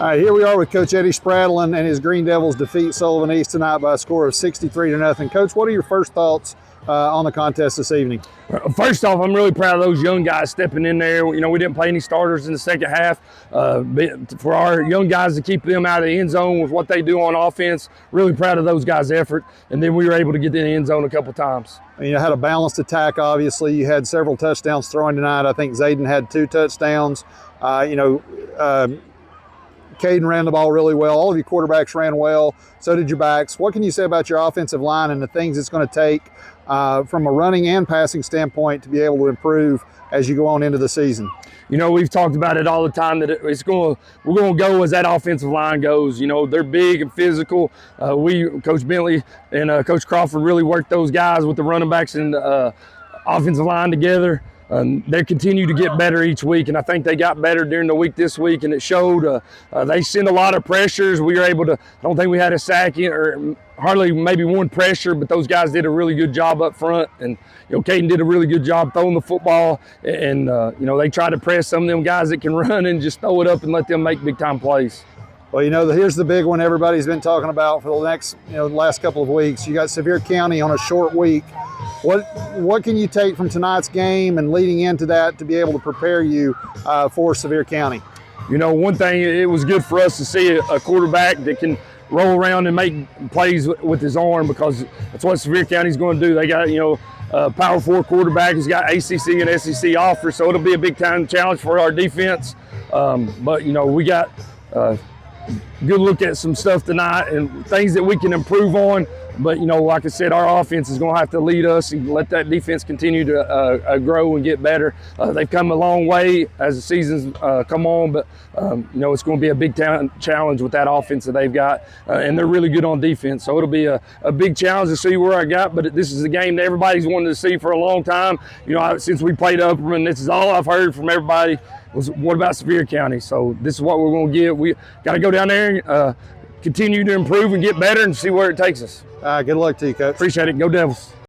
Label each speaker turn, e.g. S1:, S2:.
S1: All right, here we are with Coach Eddie Spradlen and his Green Devils defeat Sullivan East tonight by a score of 63-0. Coach, what are your first thoughts on the contest this evening?
S2: First off, I'm really proud of those young guys stepping in there. You know, we didn't play any starters in the second half. For our young guys to keep them out of the end zone with what they do on offense, really proud of those guys' effort. And then we were able to get in the end zone a couple times.
S1: You had a balanced attack, obviously. You had several touchdowns thrown tonight. I think Zayden had 2 touchdowns. Caden ran the ball really well. All of your quarterbacks ran well. So did your backs. What can you say about your offensive line and the things it's going to take from a running and passing standpoint to be able to improve as you go on into the season?
S2: You know, we've talked about it all the time that we're going to go as that offensive line goes. You know, they're big and physical. Coach Bentley and Coach Crawford really worked those guys with the running backs and the offensive line together. They continue to get better each week, and I think they got better during the week this week, and it showed. They send a lot of pressures. We were able to, I don't think we had a sack or hardly maybe one pressure, but those guys did a really good job up front. And, you know, Caden did a really good job throwing the football, and, you know, they try to press some of them guys that can run and just throw it up and let them make big-time plays.
S1: Well, you know, here's the big one everybody's been talking about for the next, the last couple of weeks. You got Sevier County on a short week. What can you take from tonight's game and leading into that to be able to prepare you for Sevier County? You
S2: know, one thing, it was good for us to see a quarterback that can roll around and make plays with his arm, because that's what Sevier County's going to do. They got, Power 4 quarterback who's got ACC and SEC offers, so it'll be a big-time challenge for our defense. But, you know, we got good look at some stuff tonight and things that we can improve on. But, you know, like I said, our offense is going to have to lead us and let that defense continue to grow and get better. They've come a long way as the season's come on, but, you know, it's going to be a big challenge with that offense that they've got. And they're really good on defense. So it'll be a big challenge to see where I got. But this is a game that everybody's wanted to see for a long time. You know, since we played Upperman, this is all I've heard from everybody was, what about Sevier County? So this is what we're going to get. We got to go down there and continue to improve and get better and see where it takes us.
S1: Good luck to you, Coach.
S2: Appreciate it. Go Devils.